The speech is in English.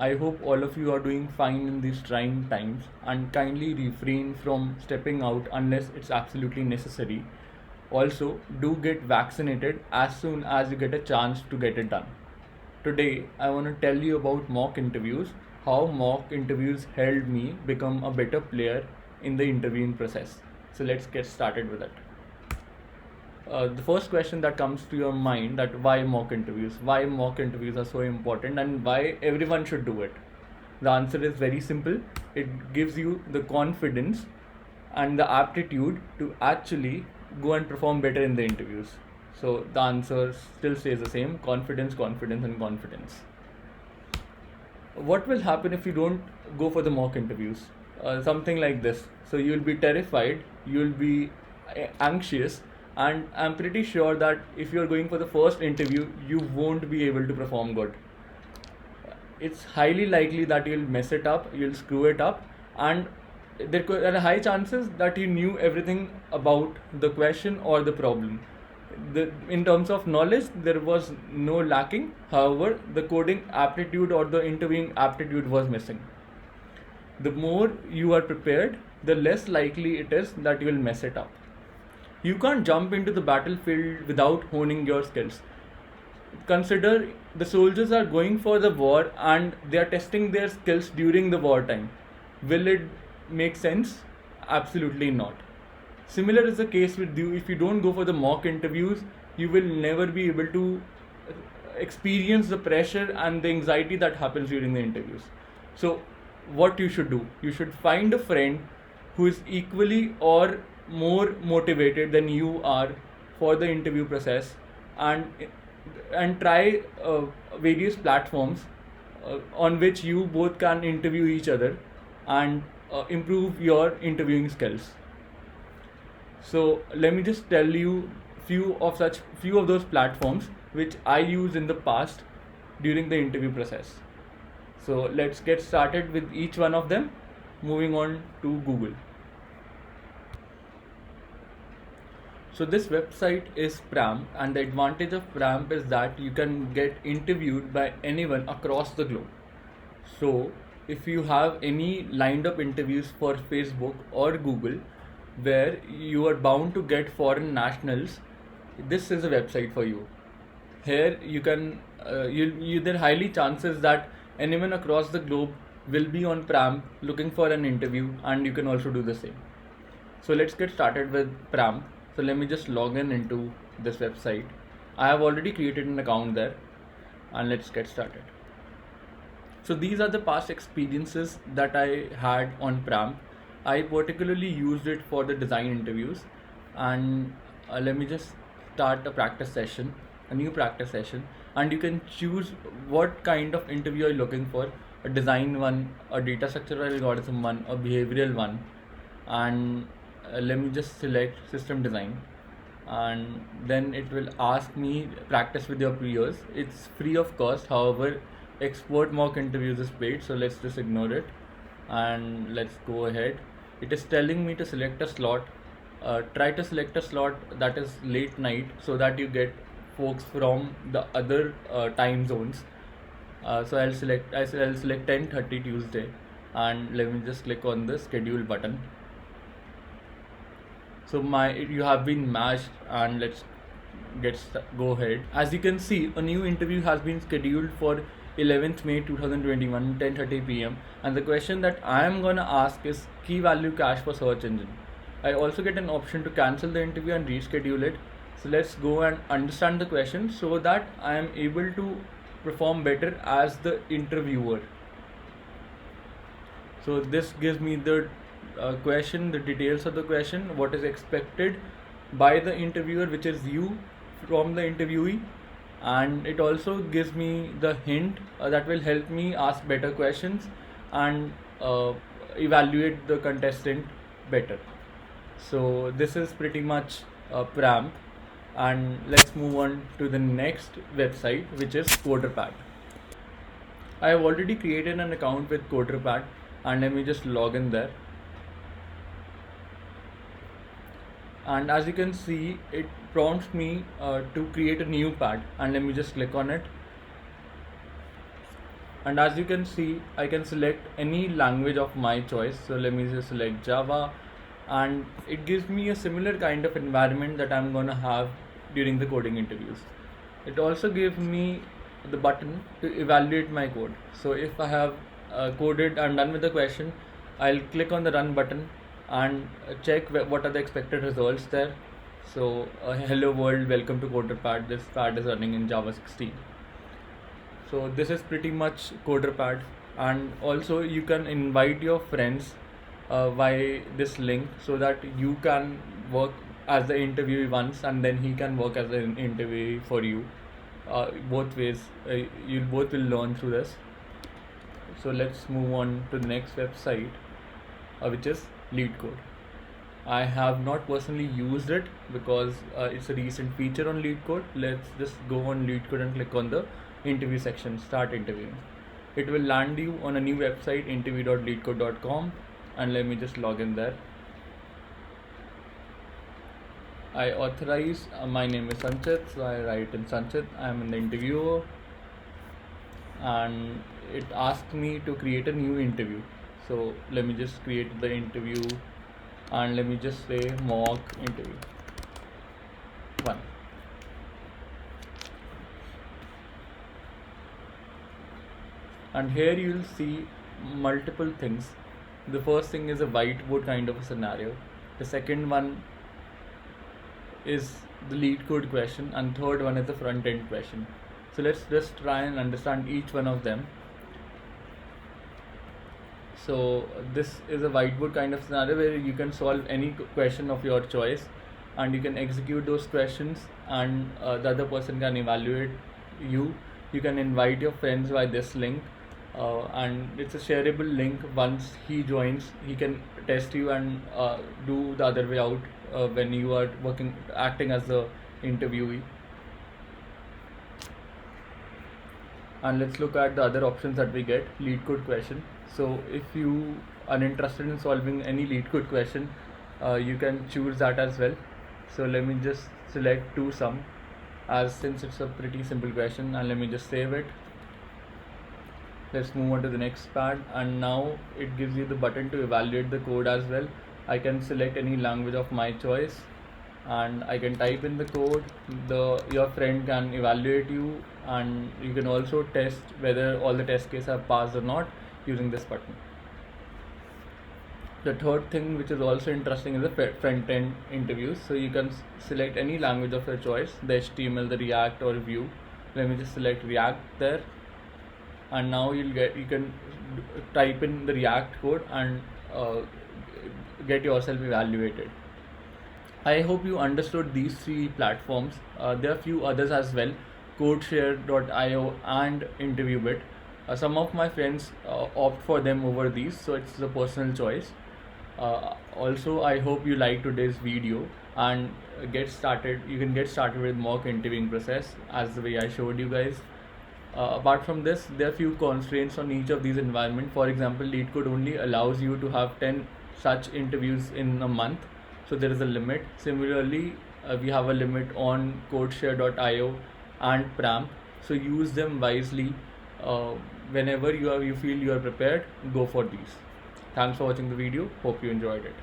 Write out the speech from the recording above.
I hope all of you are doing fine in these trying times and kindly refrain from stepping out unless it's absolutely necessary. Also, do get vaccinated as soon as you get a chance to get it done. Today, I want to tell you about mock interviews, how mock interviews helped me become a better player in the interviewing process. So, let's get started with it. The first question that comes to your mind, that why mock interviews are so important and why everyone should do it. The answer is very simple. It gives you the confidence and the aptitude to actually go and perform better in the interviews. So the answer still stays the same: confidence, confidence, and confidence. What will happen if you don't go for the mock interviews? Something like this. So you'll be terrified, you'll be anxious, and I'm pretty sure that if you're going for the first interview, you won't be able to perform good. It's highly likely that you'll mess it up, you'll screw it up, and there are high chances that you knew everything about the question or the problem. In terms of knowledge, there was no lacking. However, the coding aptitude or the interviewing aptitude was missing. The more you are prepared, the less likely it is that you will mess it up. You can't jump into the battlefield without honing your skills. Consider the soldiers are going for the war and they are testing their skills during the wartime. Will it make sense? Absolutely not. Similar is the case with you. If you don't go for the mock interviews, you will never be able to experience the pressure and the anxiety that happens during the interviews. So, what you should do? You should find a friend who is equally or more motivated than you are for the interview process, and try various platforms on which you both can interview each other and improve your interviewing skills. So let me just tell you few of those platforms which I used in the past during the interview process. So let's get started with each one of them. Moving on to Google. So this website is Pramp, and the advantage of Pramp is that you can get interviewed by anyone across the globe. So if you have any lined up interviews for Facebook or Google where you are bound to get foreign nationals, this is a website for you. Here you can there are highly chances that anyone across the globe will be on Pramp looking for an interview, and you can also do the same. So let's get started with Pramp. So let me just log in into this website. I have already created an account there, and let's get started. So these are the past experiences that I had on Pramp. I particularly used it for the design interviews, and let me just start a new practice session, and you can choose what kind of interview you're looking for: a design one, a data structural algorithm one, a behavioral one, and let me just select system design, and then it will ask me practice with your peers. It's free of cost, however expert mock interviews is paid, so let's just ignore it and let's go ahead. It is telling me to select a slot. Try to select a slot that is late night so that you get folks from the other time zones. So I'll select 10:30 Tuesday, and let me just click on the schedule button. So you have been matched, and let's go ahead. As you can see, a new interview has been scheduled for 11th May 2021, 10:30 p.m. and the question that I am gonna ask is key value cache for search engine. I also get an option to cancel the interview and reschedule it. So let's go and understand the question so that I am able to perform better as the interviewer. So this gives me the question, the details of the question, what is expected by the interviewer, which is you, from the interviewee, and it also gives me the hint that will help me ask better questions and evaluate the contestant better. So this is pretty much Pramp, and let's move on to the next website, which is Coderpad. I have already created an account with Coderpad, and let me just log in there. And as you can see, it prompts me to create a new pad, and let me just click on it. And as you can see, I can select any language of my choice. So let me just select Java, and it gives me a similar kind of environment that I'm gonna have during the coding interviews. It also gives me the button to evaluate my code. So if I have coded and done with the question, I'll click on the run button and check what are the expected results there. So hello world, welcome to CoderPad. This pad is running in Java 16. So this is pretty much CoderPad, and also you can invite your friends by this link so that you can work as the interviewee once, and then he can work as an interviewee for you. Both ways, you both will learn through this. So let's move on to the next website, which is LeetCode. I have not personally used it because it's a recent feature on LeetCode. Let's just go on LeetCode and click on the interview section, start interviewing. It will land you on a new website, interview.leetcode.com, and let me just log in there. I authorize, my name is Sanchit, so I write in Sanchit, I am in the interviewer, and it asks me to create a new interview. So let me just create the interview, and let me just say mock interview 1. And here you'll see multiple things. The first thing is a whiteboard kind of a scenario. The second one is the LeetCode question, and third one is the front end question. So let's just try and understand each one of them. So this is a whiteboard kind of scenario where you can solve any question of your choice, and you can execute those questions, and the other person can evaluate you. You can invite your friends by this link, and it's a shareable link. Once he joins, he can test you and do the other way out when you are acting as the interviewee. And let's look at the other options that we get. LeetCode question. So if you are interested in solving any LeetCode question, you can choose that as well. So let me just select TOSUM, as since it's a pretty simple question, and let me just save it. Let's move on to the next part, and now it gives you the button to evaluate the code as well. I can select any language of my choice, and I can type in the code. Your friend can evaluate you, and you can also test whether all the test cases have passed or not using this button. The third thing, which is also interesting, is the front end interviews. So you can select any language of your choice, the HTML, the React, or Vue. Let me just select React there, and now you can type in the React code and get yourself evaluated. I hope you understood these 3 platforms. There are a few others as well, Codeshare.io and InterviewBit. Some of my friends opt for them over these, so it's a personal choice. Also, I hope you liked today's video and get started. You can get started with mock interviewing process as the way I showed you guys. Apart from this, there are few constraints on each of these environments. For example, LeetCode only allows you to have 10 such interviews in a month, so there is a limit. Similarly, we have a limit on Codeshare.io and Pramp, so use them wisely. Whenever you feel you are prepared, go for these. Thanks for watching the video. Hope you enjoyed it.